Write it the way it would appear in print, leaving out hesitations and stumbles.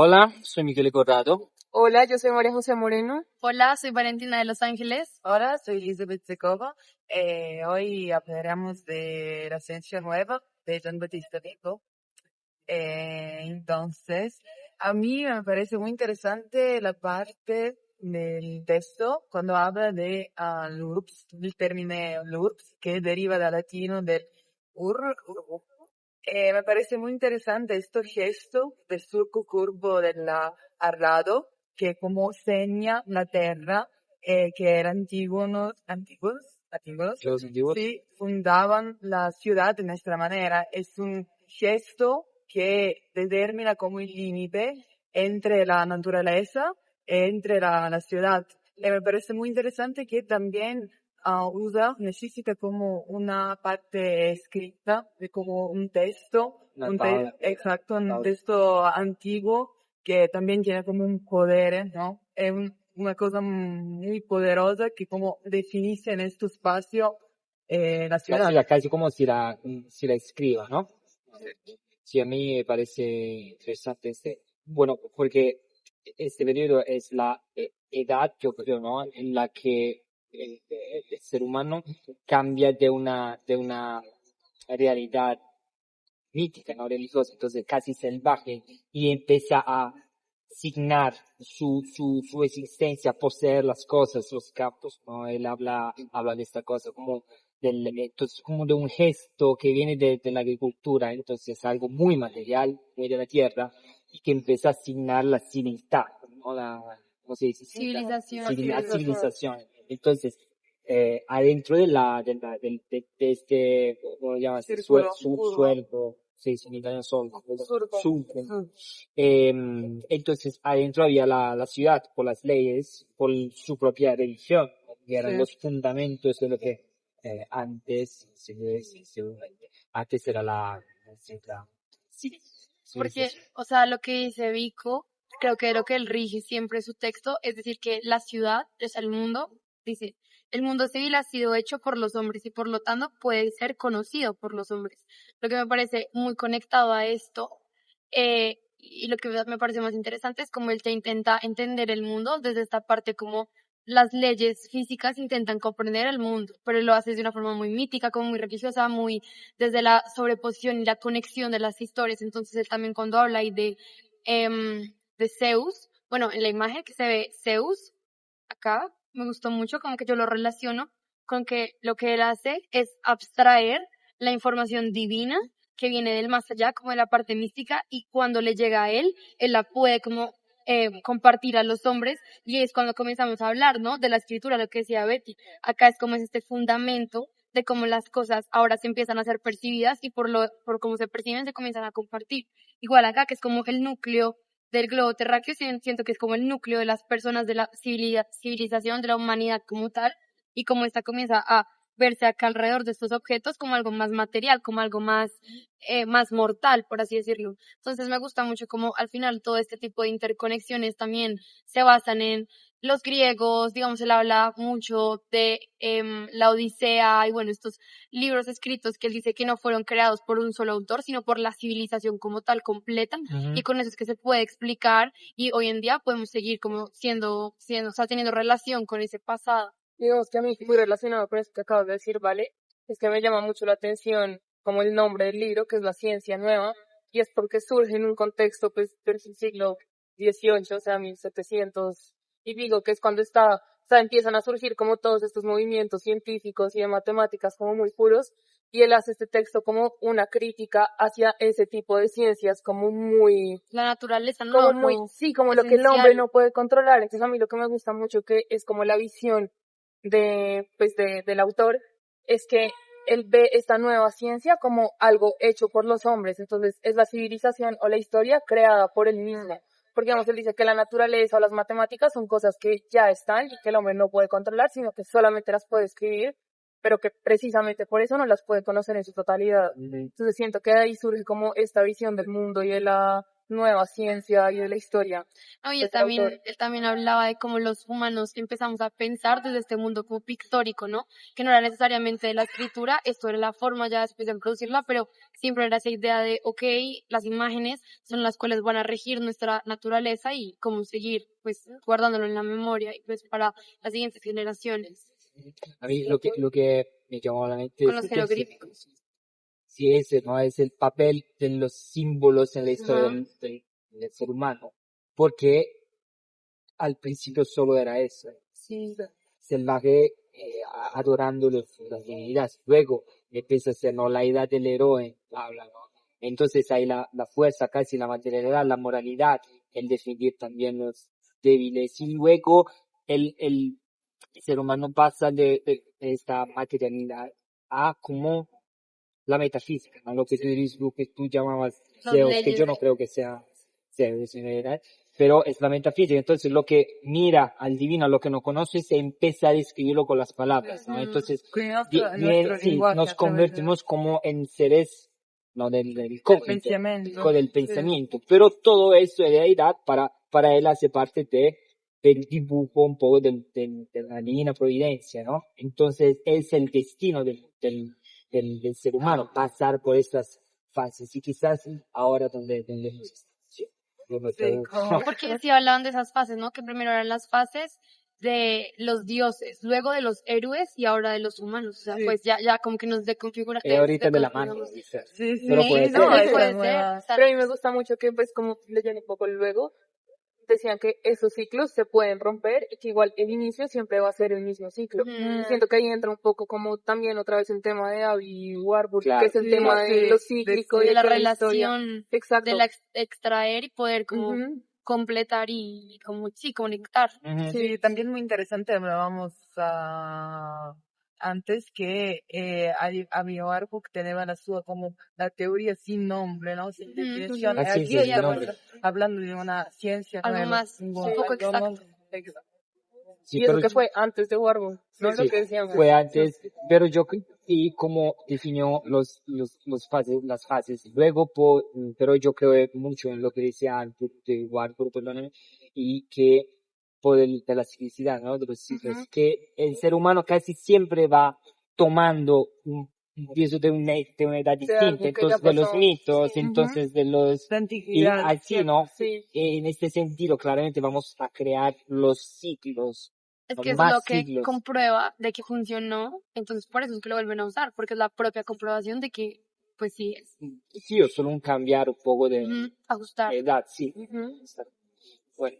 Hola, soy Michele Corrado. Hola, yo soy María José Moreno. Hola, soy Valentina de Los Ángeles. Hola, soy Elizabeth Sekova. Hoy hablaremos de la ciencia nueva de Jean Baptiste Vico. Entonces, a mí me parece muy interesante la parte del texto cuando habla de l'URBS, el término l'URBS, que deriva del latino del ur. Me parece muy interesante este gesto del surco curvo arrado, que como seña la tierra, que eran antiguos, Los antiguos. sí, fundaban la ciudad de nuestra manera. Es un gesto que determina como el límite entre la naturaleza e entre la ciudad. Y me parece muy interesante que también necesita como una parte escrita, de como un texto, Una tabla. exacto, un Tabla. texto antiguo que también tiene como un poder, ¿no? Es una cosa muy poderosa que como definice en este espacio la La ciudad. ciudad casi como si la escriba, ¿no? Sí, a mí me parece interesante bueno, porque este periodo es la edad, yo creo, ¿no? En la que el ser humano cambia de una realidad mítica, ¿no? Religiosa, entonces casi salvaje, y empieza a signar su existencia, poseer las cosas, los captos, ¿no? Él habla de esta cosa entonces, como de un gesto que viene de la agricultura, entonces algo muy material, muy de la tierra, y que empieza a asignar la civilidad, ¿no? ¿Cómo se dice? Civilización. La civilización. Entonces, adentro de este, ¿cómo lo llamas? Círculo, curva. Subsuelo, sí, en italiano son, Surco. surco. Entonces, adentro había la ciudad, por las leyes, por su propia religión, que eran Sí. los fundamentos de lo que antes, antes era Sí, porque, civilización. o sea, lo que dice Vico, creo que lo que él rige siempre su texto, es decir, que la ciudad, o sea, el mundo, dice, el mundo civil ha sido hecho por los hombres y por lo tanto puede ser conocido por los hombres. Lo que me parece muy conectado a esto, y lo que me parece más interesante es cómo él te intenta entender el mundo desde esta parte como las leyes físicas intentan comprender el mundo, pero lo hace de una forma muy mítica, como muy religiosa, muy desde la sobreposición y la conexión de las historias. Entonces él también cuando habla ahí de Zeus, bueno, en la imagen que se ve Zeus, acá me gustó mucho, como que yo lo relaciono con que lo que él hace es abstraer la información divina que viene del más allá, como de la parte mística, y cuando le llega a él la puede como compartir a los hombres, y es cuando comenzamos a hablar, ¿no? De la escritura, lo que decía Betty. Acá es como es este fundamento de cómo las cosas ahora se empiezan a ser percibidas y por cómo se perciben se comienzan a compartir. Igual acá, que es como el núcleo del globo terráqueo, siento que es como el núcleo de las personas, de la civilización, de la humanidad como tal, y como esta comienza a verse acá alrededor de estos objetos como algo más material, como algo más mortal, por así decirlo. Entonces me gusta mucho como al final todo este tipo de interconexiones también se basan en los griegos, digamos, él habla mucho de la Odisea y bueno, estos libros escritos que él dice que no fueron creados por un solo autor, sino por la civilización como tal completa, y con eso es que se puede explicar y hoy en día podemos seguir como o sea, teniendo relación con ese pasado. Digamos que a mí, muy relacionado con esto que acabas de decir, ¿vale? Es que me llama mucho la atención como el nombre del libro, que es La Ciencia Nueva, y es porque surge en un contexto, pues, del siglo XVIII, o sea, 1700, y digo que es cuando o sea, empiezan a surgir como todos estos movimientos científicos y de matemáticas como muy puros, y él hace este texto como una crítica hacia ese tipo de ciencias como muy, La naturaleza, como no, muy, lo sí, como lo que el hombre esencial. no puede controlar. Entonces a mí lo que me gusta mucho que es como la visión del autor, es que él ve esta nueva ciencia como algo hecho por los hombres. Entonces es la civilización o la historia creada por él mismo. Porque digamos, él dice que la naturaleza o las matemáticas son cosas que ya están y que el hombre no puede controlar, sino que solamente las puede escribir, pero que precisamente por eso no las puede conocer en su totalidad. Entonces siento que de ahí surge como esta visión del mundo y de la nueva ciencia y de la historia No, y de este autor. él también hablaba de cómo los humanos empezamos a pensar desde este mundo como pictórico, ¿no? Que no era necesariamente de la escritura, esto era la forma ya después de producirla, pero siempre era esa idea de, ok, las imágenes son las cuales van a regir nuestra naturaleza y cómo seguir, pues, guardándolo en la memoria y pues para las siguientes generaciones, A mí lo que me llamó a la mente con es los que jeroglíficos. si ese no es el papel de los símbolos en la historia Ajá. del ser humano, porque al principio solo era eso, Sí. salvaje adorando las divinidades. Luego empieza a ser ¿no? la edad del héroe, habla, ¿no? Entonces hay la fuerza, casi la materialidad, la moralidad, el defender también los débiles. Y luego el ser humano pasa de esta materialidad a como la metafísica, ¿no? Lo que tú llamabas Las Zeus, que leyes yo no creo que sea Zeus en realidad, pero es la metafísica. Entonces lo que mira al divino, lo que no conoce, se empieza a describirlo con las palabras, ¿no? Entonces, Quindi il nostro sí, linguaggio nos a través convertimos como en seres, ¿no? Del del cognito, pensamento. del Sì. pensamiento. Pero todo eso en realidad para él hace parte del dibujo un poco de la divina providencia, ¿no? Entonces es el destino del ser humano pasar por estas fases y quizás ahora donde sí, yo me Sì, traduco. Porque sí hablaban de esas fases, ¿no? Que primero eran las fases de los dioses, luego de los héroes y ahora de los humanos. O sea, sì, pues ya como que nos deconfigura, Ahorita de la mano, deconfiguramos. quizás. sì, sì, Pero puede sì, ser. no, Sí, esa puede ser. nueva... Pero a mí me gusta mucho que, pues, como leyendo un poco luego, decían que esos ciclos se pueden romper y que igual el inicio siempre va a ser el mismo ciclo. Ujú. Y siento que ahí entra un poco como también otra vez el tema de Abby Warburg, que Claro. es el Sì, tema de sì, lo cíclico y De de la que la historia. relación, de Exacto. la extraer y poder como Ujú. completar y como, sí, conectar. Ujú. sí, también muy interesante, hablábamos antes que Abby Warburg tenía la sua como la teoría sin nombre, ¿no? Sin Ujú, definición. La ujú. Aquí ciencia Sí, sin estamos nombre. hablando de una ciencia algo nueva, más, un poco algo más exacto. exacto. Sí, Y eso pero que fue antes de Warburg, ¿no? Lo sí, que decíamos. fue antes, pero y como definió los fases, las fases, luego, pero yo creo mucho en lo que decía antes de Warburg, perdóname, y que de la ciclicidad, ¿no? De los ciclos, Ujú. que el ser humano casi siempre va tomando un peso de una edad De algo distinta, que ya entonces de los pasó. mitos, Sí. entonces de los, La y antigüedad, así, ¿no? Sí. En este sentido, claramente vamos a crear los ciclos, Es los que es más lo que siglos. comprueba de que funcionó, entonces por eso es que lo vuelven a usar, porque es la propia comprobación de que, pues sí es. Sì, o solo un cambiare un poco Ujú, ajustar. edad, sì. Ujú. Bueno,